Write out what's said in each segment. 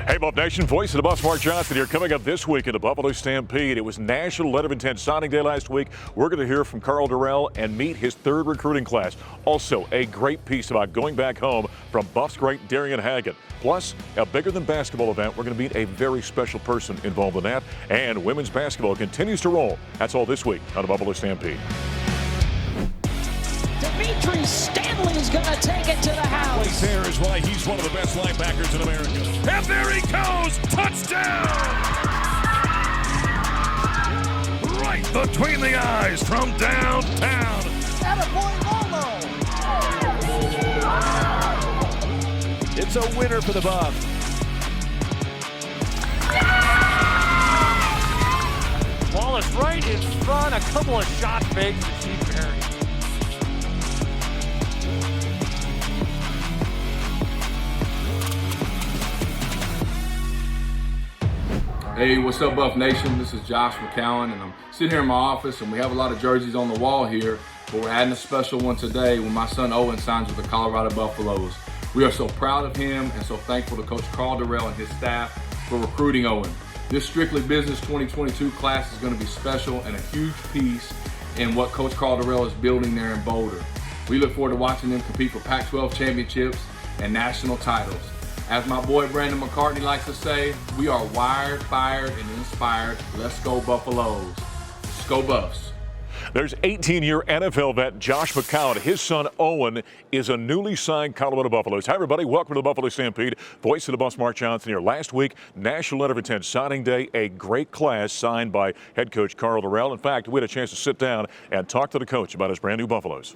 Hey, Buff Nation, voice of the Buffs, Mark Johnson here. Coming up this week in the Buffalo Stampede, it was National Letter of Intent Signing Day last week. We're going to hear from Karl Dorrell and meet his third recruiting class. Also, a great piece about going back home from Buffs great Darian Haggett. Plus, a bigger-than-basketball event. We're going to meet a very special person involved in that. And women's basketball continues to roll. That's all this week on the Buffalo Stampede. Dimitri Stanley is going to take it to the house. Place there is why he's one of the best linebackers in America. And there he goes! Touchdown! Right between the eyes from downtown. Attaboy Lolo. It's a winner for the Buffs. Ball is right in front. A couple of shot fakes to Chief Perry. Hey, what's up, Buff Nation? This is Josh McCowan, and I'm sitting here in my office, and we have a lot of jerseys on the wall here, but we're adding a special one today when my son Owen signs with the Colorado Buffaloes. We are so proud of him and so thankful to Coach Karl Dorrell and his staff for recruiting Owen. This Strictly Business 2022 class is going to be special and a huge piece in what Coach Karl Dorrell is building there in Boulder. We look forward to watching them compete for Pac-12 championships and national titles. As my boy Brandon McCartney likes to say, we are wired, fired, and inspired. Let's go Buffaloes. Let's go Buffs. There's 18-year NFL vet Josh McCown. His son Owen is a newly signed Colorado Buffaloes. Hi, everybody. Welcome to the Buffalo Stampede. Voice of the Buffs, Mark Johnson here. Last week, National Letter of Intent Signing Day. A great class signed by head coach Karl Dorrell. In fact, we had a chance to sit down and talk to the coach about his brand new Buffaloes.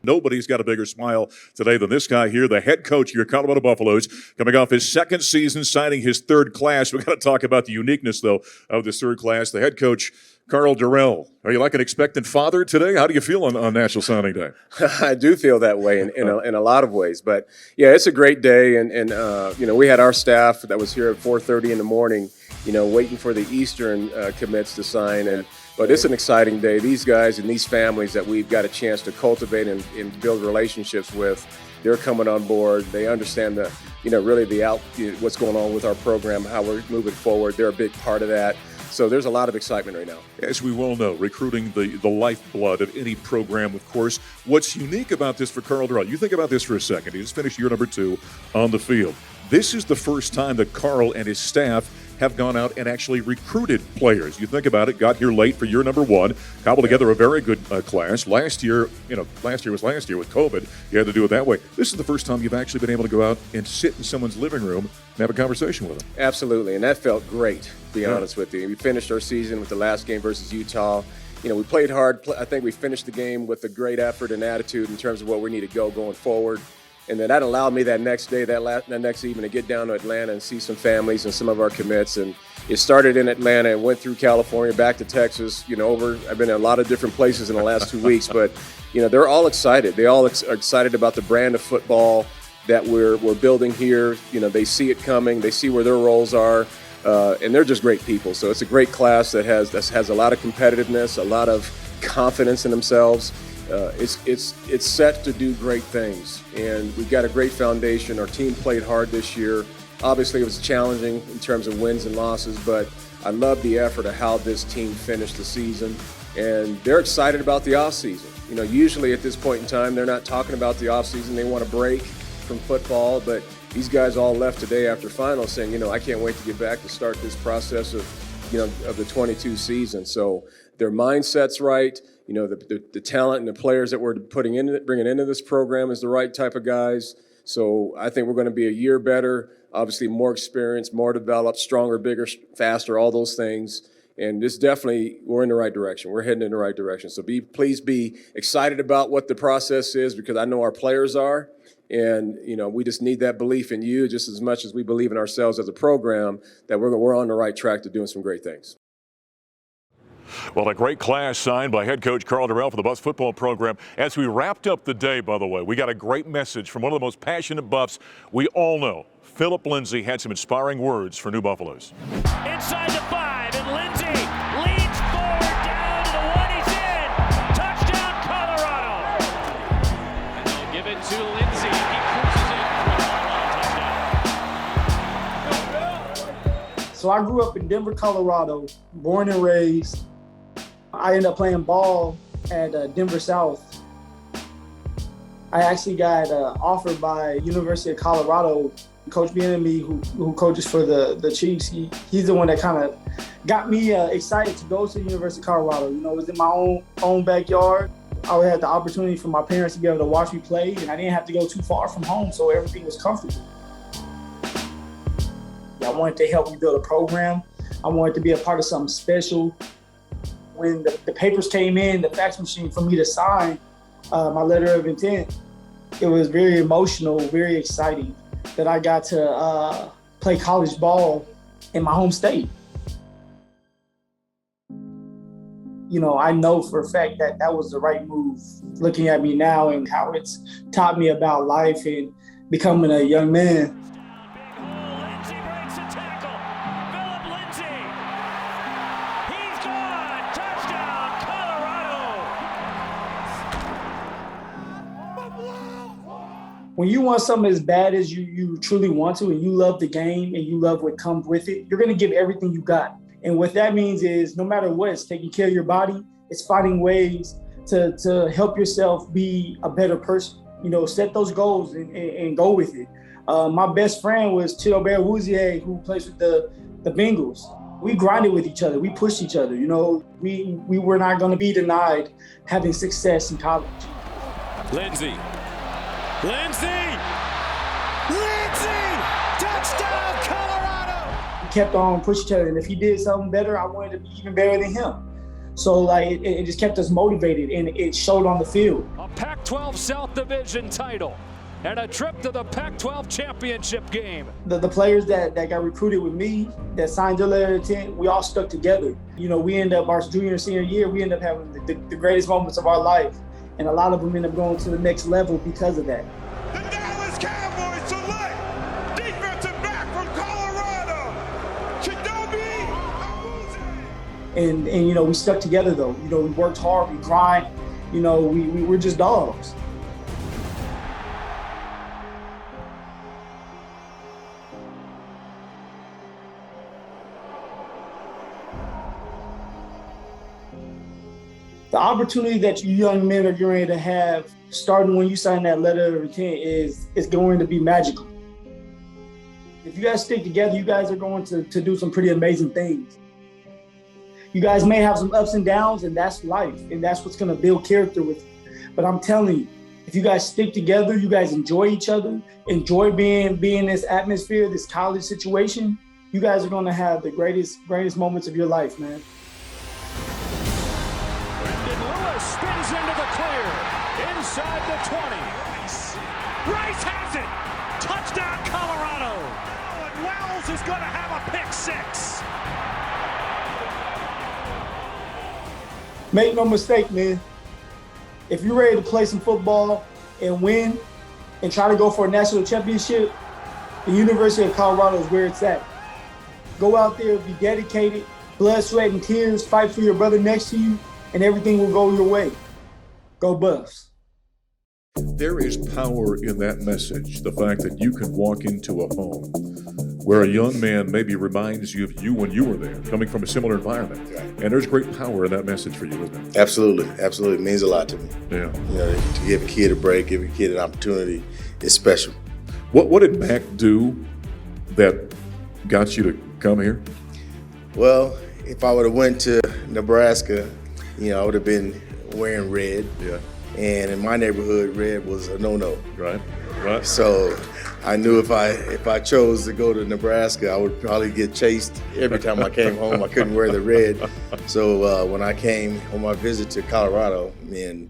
Nobody's got a bigger smile today than this guy here, the head coach of your Colorado Buffaloes, coming off his second season, signing his third class. We've got to talk about the uniqueness, though, of this third class. The head coach, Karl Dorrell. Are you like an expectant father today? How do you feel on National Signing Day? I do feel that way in a lot of ways. But, yeah, it's a great day. And we had our staff that was here at 4:30 in the morning, waiting for the Eastern commits to sign. But it's an exciting day. These guys and these families that we've got a chance to cultivate and build relationships with, they're coming on board. They understand what's going on with our program, how we're moving forward. They're a big part of that. So there's a lot of excitement right now. As we well know, recruiting the lifeblood of any program, of course. What's unique about this for Karl Dorrell? You think about this for a second. He just finished year number 2 on the field. This is the first time that Karl and his staff have gone out and actually recruited players. You think about it, got here late for year number 1, cobbled together a very good class. Last year was last year with COVID. You had to do it that way. This is the first time you've actually been able to go out and sit in someone's living room and have a conversation with them. Absolutely, and that felt great, to be honest with you. We finished our season with the last game versus Utah. We played hard. I think we finished the game with a great effort and attitude in terms of what we need to go going forward. And then that allowed me that next day, that next evening, to get down to Atlanta and see some families and some of our commits. And it started in Atlanta and went through California, back to Texas. I've been in a lot of different places in the last 2 weeks, but they're all excited. They all are excited about the brand of football that we're building here. They see it coming. They see where their roles are, and they're just great people. So it's a great class that has a lot of competitiveness, a lot of confidence in themselves. It's set to do great things, and we've got a great foundation. Our team played hard this year. Obviously, it was challenging in terms of wins and losses, but I love the effort of how this team finished the season, and they're excited about the offseason. Usually at this point in time, they're not talking about the offseason. They want a break from football, but these guys all left today after finals saying, I can't wait to get back to start this process of the 22 season. So their mindset's right. The talent and the players that we're bringing into this program is the right type of guys. So I think we're going to be a year better, obviously more experienced, more developed, stronger, bigger, faster, all those things. And this definitely, we're in the right direction. We're heading in the right direction. So please be excited about what the process is, because I know our players are. And, we just need that belief in you just as much as we believe in ourselves as a program, that we're on the right track to doing some great things. Well, a great class signed by head coach Karl Dorrell for the Buffs football program. As we wrapped up the day, by the way, we got a great message from one of the most passionate Buffs we all know. Philip Lindsay had some inspiring words for new Buffaloes. Inside the 5, and Lindsay leads forward down to the 1. He's in. Touchdown, Colorado. And they'll give it to Lindsay. He cruises in for a touchdown. So I grew up in Denver, Colorado, born and raised. I ended up playing ball at Denver South. I actually got offered by University of Colorado. Coach Bienemy, who coaches for the Chiefs, he's the one that kind of got me excited to go to the University of Colorado. You know, it was in my own backyard. I had the opportunity for my parents to be able to watch me play, and I didn't have to go too far from home, so everything was comfortable. I wanted to help me build a program. I wanted to be a part of something special. When the papers came in, the fax machine for me to sign my letter of intent, it was very emotional, very exciting that I got to play college ball in my home state. You know, I know for a fact that that was the right move. Looking at me now and how it's taught me about life and becoming a young man. Lindsey breaks a tackle. Philip Lindsey. He's gone. Touchdown, Colorado. When you want something as bad as you truly want to, and you love the game and you love what comes with it, you're going to give everything you got. And what that means is no matter what, it's taking care of your body. It's finding ways to help yourself be a better person. You know, set those goals and go with it. My best friend was Chidobert Wuzie, who plays with the Bengals. We grinded with each other. We pushed each other. You know, we were not going to be denied having success in college. Lindsey. Touchdown, Colorado! We kept on pushing each other, and if he did something better, I wanted to be even better than him. So, like, it just kept us motivated, and it showed on the field. A Pac-12 South Division title and a trip to the Pac-12 championship game. The players that got recruited with me, that signed their letter of intent, we all stuck together. You know, we ended up, our junior and senior year, we ended up having the greatest moments of our life. And a lot of them end up going to the next level because of that. The Dallas Cowboys select defensive back from Colorado, Chidobe Awuzie. And you know, we stuck together though. You know, we worked hard, we grind. You know, we're just dogs. The opportunity that you young men are going to have starting when you sign that letter of intent is going to be magical. If you guys stick together, you guys are going to do some pretty amazing things. You guys may have some ups and downs, and that's life, and that's what's going to build character with you. But I'm telling you, if you guys stick together, you guys enjoy each other, enjoy being in this atmosphere, this college situation, you guys are going to have the greatest moments of your life, man. Spins into the clear, inside the 20. Rice has it. Touchdown, Colorado. Oh, and Wells is going to have a pick six. Make no mistake, man. If you're ready to play some football and win and try to go for a national championship, the University of Colorado is where it's at. Go out there, be dedicated, blood, sweat, and tears, fight for your brother next to you, and everything will go your way. Go Buffs. There is power in that message, the fact that you can walk into a home where a young man maybe reminds you of you when you were there, coming from a similar environment. And there's great power in that message for you, isn't it? Absolutely. It means a lot to me. Yeah. You know, to give a kid a break, give a kid an opportunity, it's special. What did Mac do that got you to come here? Well, if I would have went to Nebraska, you know, I would have been wearing red. Yeah. And in my neighborhood, red was a no-no. Right. So I knew if I chose to go to Nebraska, I would probably get chased every time I came home. I couldn't wear the red. So when I came on my visit to Colorado and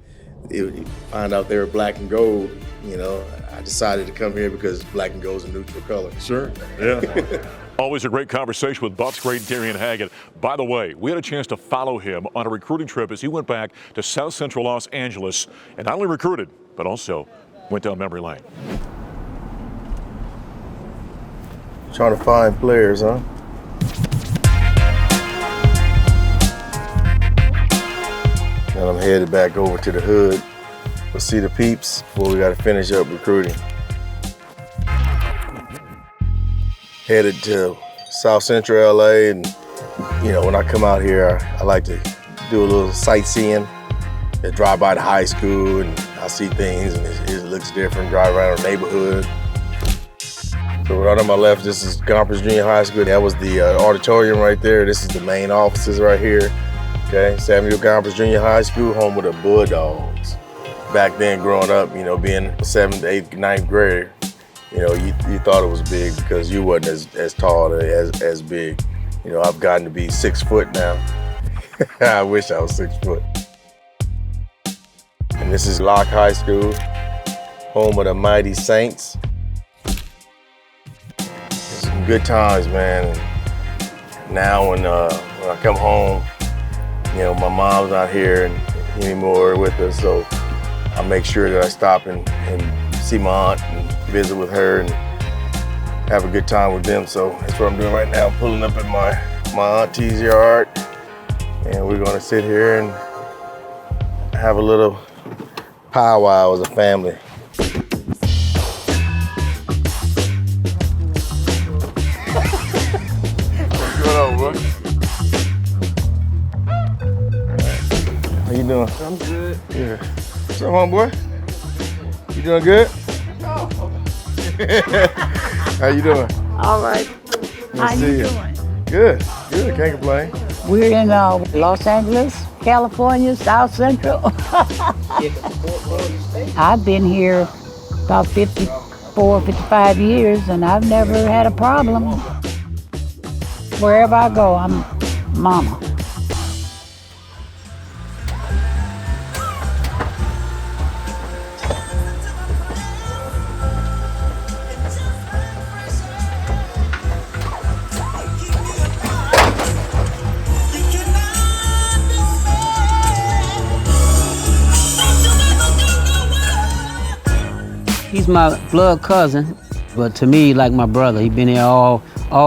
find out they were black and gold, you know, I decided to come here because black and gold is a neutral color. Sure. Yeah. Always a great conversation with Buffs great Darian Haggett. By the way, we had a chance to follow him on a recruiting trip as he went back to South Central Los Angeles and not only recruited, but also went down memory lane. Trying to find players, huh? And I'm headed back over to the hood to see the peeps before we got to finish up recruiting. Headed to South Central LA, and when I come out here, I like to do a little sightseeing. I drive by the high school and I see things, and it looks different. Drive around the neighborhood. So right on my left, this is Gompers Junior High School. That was the auditorium right there. This is the main offices right here. Okay, Samuel Gompers Junior High School, home of the Bulldogs. Back then, growing up, being a 7th, 8th, 9th grader, you thought it was big because you wasn't as tall as big. I've gotten to be 6 foot now. I wish I was 6 foot. And this is Locke High School, home of the Mighty Saints. Some good times, man. Now when I come home, my mom's not here anymore with us, so I make sure that I stop and see my aunt and visit with her and have a good time with them. So that's what I'm doing right now. I'm pulling up at my auntie's yard, and we're gonna sit here and have a little powwow as a family. What's going on, boy? How you doing? I'm good. Yeah. What's up, homeboy? You doing good? No. How you doing? All right. How you doing? Good. Good. Can't complain. We're in Los Angeles, California, South Central. I've been here about 54, 55 years, and I've never had a problem. Wherever I go, I'm mama. He's my blood cousin, but to me, like my brother. He's been here all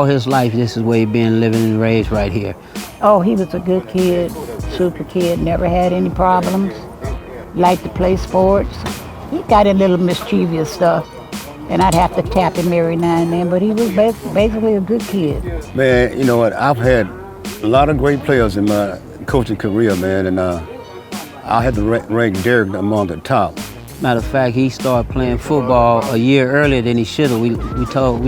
his life. This is where he's been living and raised right here. Oh, he was a good kid, super kid, never had any problems. Liked to play sports. He got in little mischievous stuff, and I'd have to tap him every now and then, but he was basically a good kid. Man, you know what, I've had a lot of great players in my coaching career, man, and I had to rank Derek among the top. Matter of fact, he started playing football a year earlier than he should have. We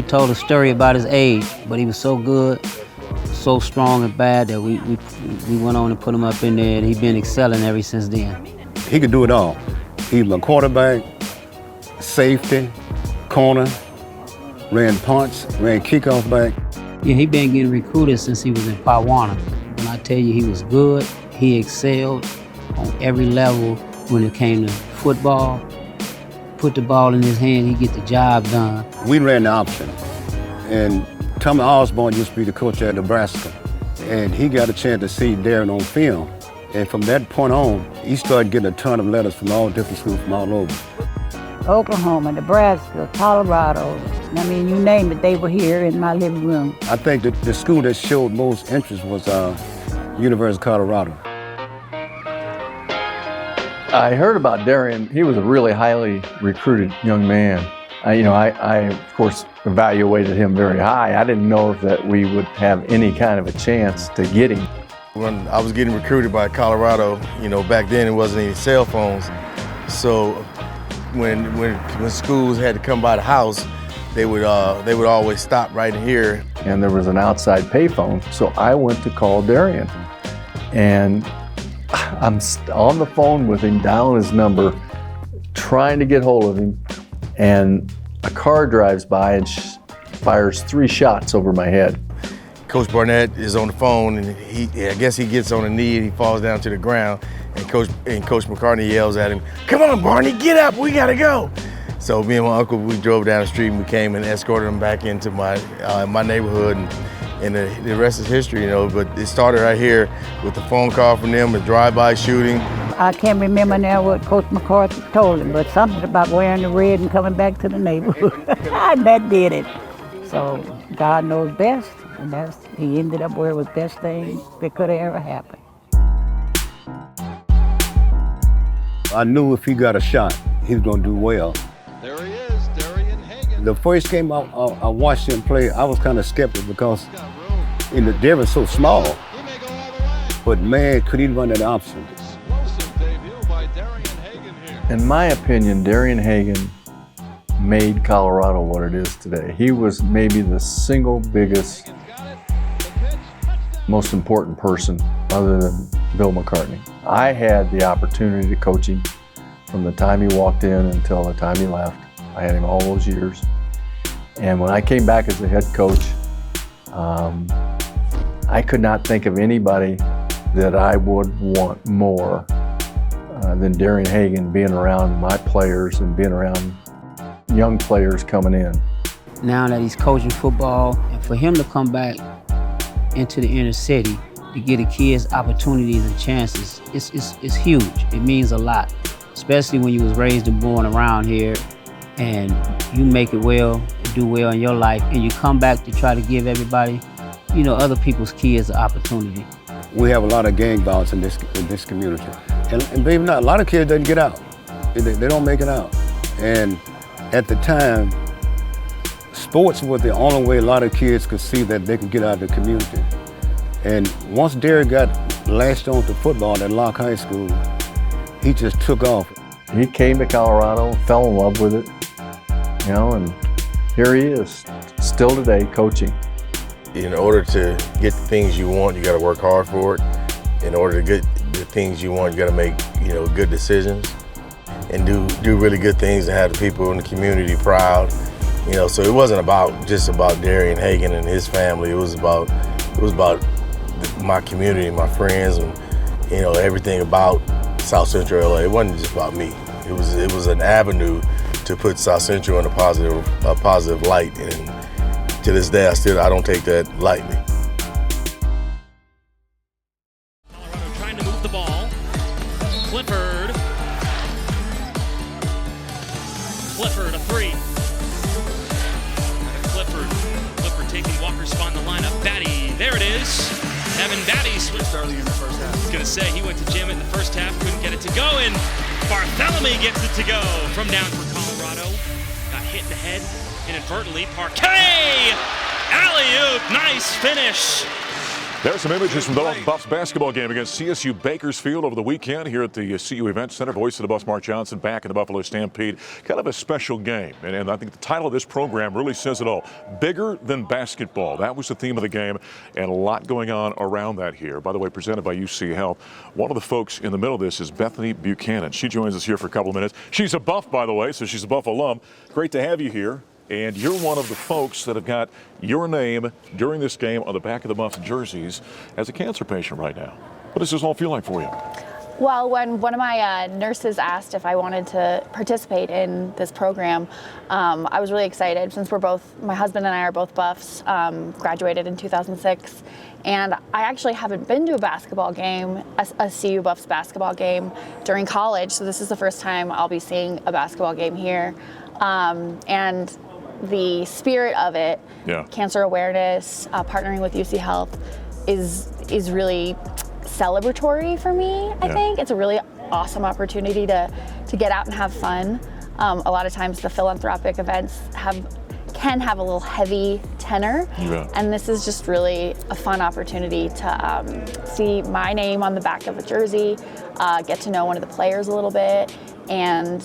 told a story about his age, but he was so good, so strong and bad that we went on and put him up in there, and he's been excelling ever since then. He could do it all. He was a quarterback, safety, corner, ran punts, ran kickoff back. Yeah, he been getting recruited since he was in Pawana. When I tell you he was good, he excelled on every level when it came to football. Put the ball in his hand, he get the job done. We ran the option, and Tommy Osborne used to be the coach at Nebraska, and he got a chance to see Darian on film. And from that point on, he started getting a ton of letters from all different schools from all over. Oklahoma, Nebraska, Colorado, I mean, you name it, they were here in my living room. I think that the school that showed most interest was University of Colorado. I heard about Darian. He was a really highly recruited young man. I of course, evaluated him very high. I didn't know that we would have any kind of a chance to get him. When I was getting recruited by Colorado, back then it wasn't any cell phones. So when schools had to come by the house, they would always stop right here. And there was an outside payphone, so I went to call Darian. And I'm on the phone with him, dialing his number, trying to get hold of him, and a car drives by and fires 3 shots over my head. Coach Barnett is on the phone, and I guess he gets on a knee and he falls down to the ground, and Coach McCartney yells at him, "Come on, Barney, get up, we gotta go." So me and my uncle, we drove down the street and we came and escorted him back into my neighborhood, and the rest is history, But it started right here with the phone call from them, a drive-by shooting. I can't remember now what Coach McCarthy told him, but something about wearing the red and coming back to the neighborhood. That did it. So God knows best, and he ended up where it was the best thing that could have ever happened. I knew if he got a shot, he was gonna do well. There he is, Darian Haggett. The first game I watched him play, I was kind of skeptical because they were so small. But man, could he run that option? In my opinion, Darian Haggett made Colorado what it is today. He was maybe the single biggest, most important person other than Bill McCartney. I had the opportunity to coach him from the time he walked in until the time he left. I had him all those years. And when I came back as the head coach, I could not think of anybody that I would want more than Darian Haggett being around my players and being around young players coming in. Now that he's coaching football, and for him to come back into the inner city to give the kids opportunities and chances, it's huge. It means a lot, especially when you was raised and born around here and you make it well, do well in your life, and you come back to try to give everybody, other people's kids an opportunity. We have a lot of gang violence in this community. And believe it or not, a lot of kids doesn't get out. They don't make it out. And at the time, sports was the only way a lot of kids could see that they could get out of the community. And once Darian got latched on to football at Locke High School, he just took off. He came to Colorado, fell in love with it, and here he is, still today, coaching. In order to get the things you want, you got to work hard for it. In order to get the things you want, you got to make, good decisions and do really good things and have the people in the community proud. So it wasn't just about Darian Haggett and his family. It was about my community, my friends, and everything about South Central LA. It wasn't just about me. It was an avenue to put South Central in a positive light, and to this day, I don't take that lightly. Colorado trying to move the ball. Clifford, a three. Clifford taking Walker's spot in the lineup. Batty, there it is. Evan Batty switched early in the first half. I was going to say, he went to jam it in the first half, couldn't get it to go, and Bartholomew gets it to go from down for Colorado. Got hit in the head inadvertently. Parquet! Alley-oop, nice finish. There's some images from the Buffs basketball game against CSU Bakersfield over the weekend here at the CU Event Center. Voice of the Buffs, Mark Johnson, back in the Buffalo Stampede. Kind of a special game, and I think the title of this program really says it all. Bigger than basketball. That was the theme of the game, and a lot going on around that here. By the way, presented by UC Health. One of the folks in the middle of this is Bethany Buchanan. She joins us here for a couple of minutes. She's a Buff, by the way, so she's a Buff alum. Great to have you here. And you're one of the folks that have got your name during this game on the back of the Buffs jerseys as a cancer patient right now. What does this all feel like for you? Well, when one of my nurses asked if I wanted to participate in this program, I was really excited since my husband and I are both Buffs, graduated in 2006. And I actually haven't been to a basketball game, a CU Buffs basketball game during college. So this is the first time I'll be seeing a basketball game here. And the spirit of it, cancer awareness, partnering with UC Health is really celebratory for me, I think. It's a really awesome opportunity to get out and have fun. A lot of times the philanthropic events can have a little heavy tenor, and this is just really a fun opportunity to see my name on the back of a jersey, get to know one of the players a little bit, and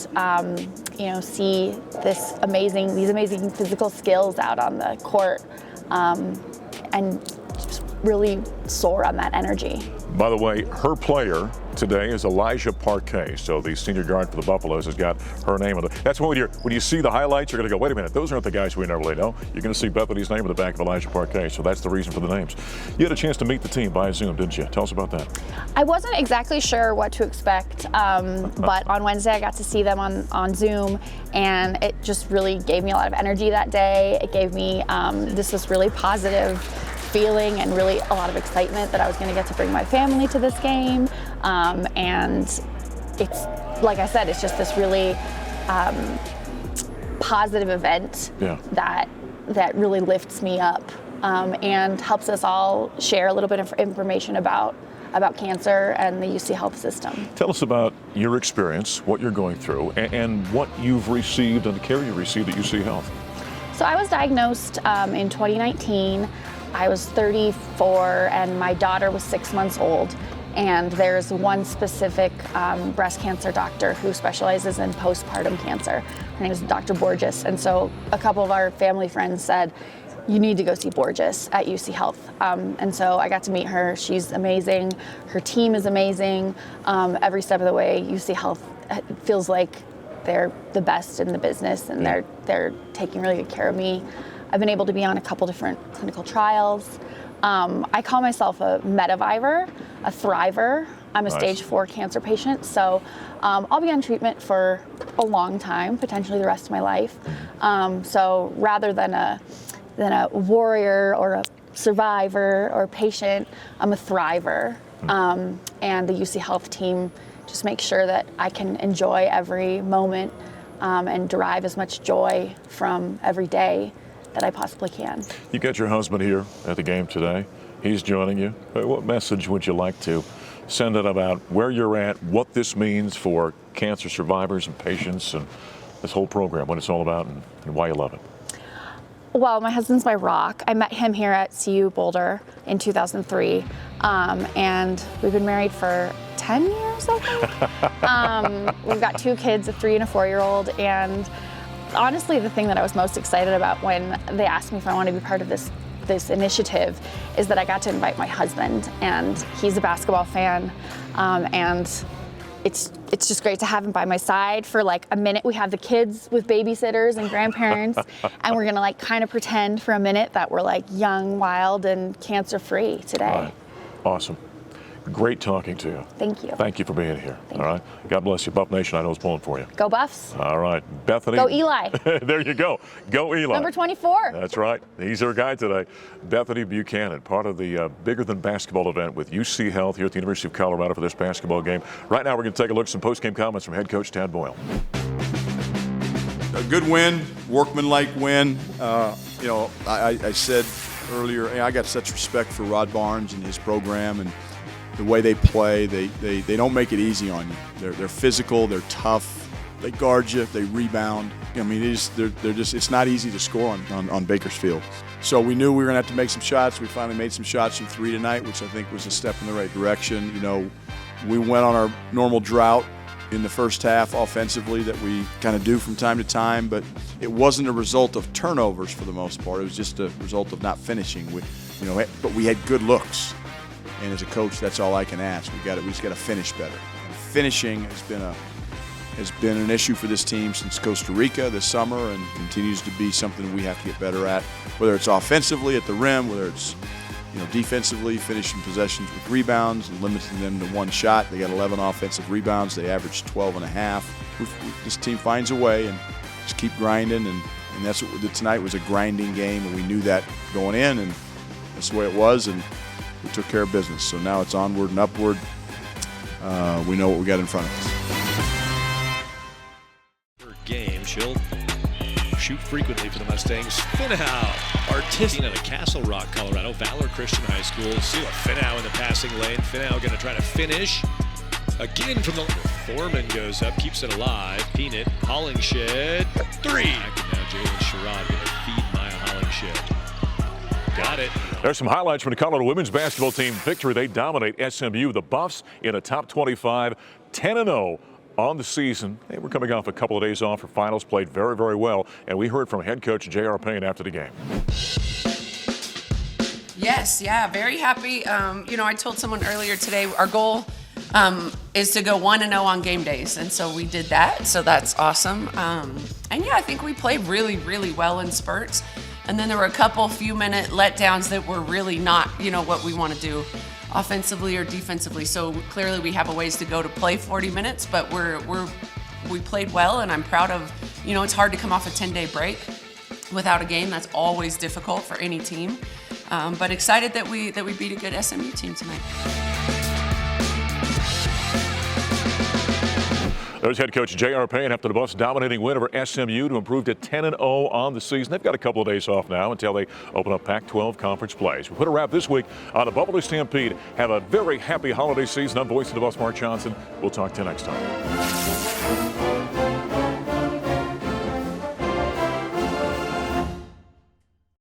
see these amazing physical skills out on the court, and just really soar on that energy. By the way, her player today is Elijah Parquet. So the senior guard for the Buffaloes has got her name on it. That's when you see the highlights, you're going to go, wait a minute, those aren't the guys we normally know. You're going to see Bethany's name on the back of Elijah Parquet. So that's the reason for the names. You had a chance to meet the team via Zoom, didn't you? Tell us about that. I wasn't exactly sure what to expect, but on Wednesday I got to see them on Zoom, and it just really gave me a lot of energy that day. It gave me this really positive feeling and really a lot of excitement that I was going to get to bring my family to this game. And it's, like I said, it's just this really positive event that really lifts me up and helps us all share a little bit of information about cancer and the UC Health system. Tell us about your experience, what you're going through, and what you've received and the care you received at UC Health. So I was diagnosed in 2019. I was 34 and my daughter was 6 months old. And there's one specific breast cancer doctor who specializes in postpartum cancer. Her name is Dr. Borges. And so a couple of our family friends said, you need to go see Borges at UC Health. And so I got to meet her. She's amazing. Her team is amazing. Every step of the way, UC Health feels like they're the best in the business, and they're taking really good care of me. I've been able to be on a couple different clinical trials. I call myself a metaviver, a thriver. I'm a stage 4 cancer patient, so I'll be on treatment for a long time, potentially the rest of my life. So rather than a warrior or a survivor or patient, I'm a thriver. And the UC Health team just makes sure that I can enjoy every moment and derive as much joy from every day that I possibly can. You got your husband here at the game today. He's joining you. What message would you like to send out about where you're at, what this means for cancer survivors and patients and this whole program, what it's all about and why you love it? Well, my husband's my rock. I met him here at CU Boulder in 2003, and we've been married for 10 years, I think. We've got 2 kids, a 3 and a 4-year-old, and honestly, the thing that I was most excited about when they asked me if I wanted to be part of this initiative is that I got to invite my husband, and he's a basketball fan, and it's just great to have him by my side for like a minute. We have the kids with babysitters and grandparents, and we're gonna like kind of pretend for a minute that we're like young, wild, and cancer-free today. All right. Awesome. Great talking to you. Thank you. Thank you for being here. All right. God bless you. Buff Nation, I know is pulling for you. Go Buffs. All right. Bethany. Go Eli. There you go. Go Eli. Number 24. That's right. He's our guy today. Bethany Buchanan, part of the bigger than basketball event with UC Health here at the University of Colorado for this basketball game. Right now we're going to take a look at some post-game comments from head coach Tad Boyle. A good win, workmanlike win. I said earlier, I got such respect for Rod Barnes and his program and the way they play. They don't make it easy on you. They're physical, they're tough, they guard you, they rebound. I mean, it's not easy to score on Bakersfield. So we knew we were gonna have to make some shots. We finally made some shots from 3 tonight, which I think was a step in the right direction. You know, we went on our normal drought in the first half offensively that we kind of do from time to time, but it wasn't a result of turnovers for the most part. It was just a result of not finishing. But we had good looks. And as a coach, that's all I can ask. We just got to finish better. And finishing has been an issue for this team since Costa Rica this summer, and continues to be something we have to get better at. Whether it's offensively at the rim, whether it's defensively, finishing possessions with rebounds and limiting them to 1 shot. They got 11 offensive rebounds. They averaged 12.5. This team finds a way and just keep grinding, and that's what we did tonight. Was a grinding game, and we knew that going in, and that's the way it was. And we took care of business. So now it's onward and upward. We know what we got in front of us. Per game, she'll shoot frequently for the Mustangs. Finau, artistic out of Castle Rock, Colorado, Valor Christian High School. Sila Finau in the passing lane. Finau going to try to finish. Again from the Foreman goes up, keeps it alive. Peanut, Hollingshed, 3. And now Jalen Sherrod going to feed Maya Hollingshed. Got it. There's some highlights from the Colorado women's basketball team victory. They dominate SMU. The Buffs in a top 25, 10-0 on the season. They were coming off a couple of days off for finals, played very, very well. And we heard from head coach J.R. Payne after the game. Yes, yeah, very happy. I told someone earlier today our goal is to go 1-0 on game days, and so we did that. So that's awesome. And yeah, I think we played really, really well in spurts. And then there were a few minute letdowns that were really not, what we want to do offensively or defensively. So clearly we have a ways to go to play 40 minutes, but we played well, and I'm proud of, it's hard to come off a 10-day break without a game. That's always difficult for any team. But excited that we beat a good SMU team tonight. There's head coach J.R. Payne after the Buffs' dominating win over SMU to improve to 10-0 on the season. They've got a couple of days off now until they open up Pac-12 conference plays. We put a wrap this week on the Buffalo Stampede. Have a very happy holiday season. I'm Voice of the Buffs, Mark Johnson. We'll talk to you next time.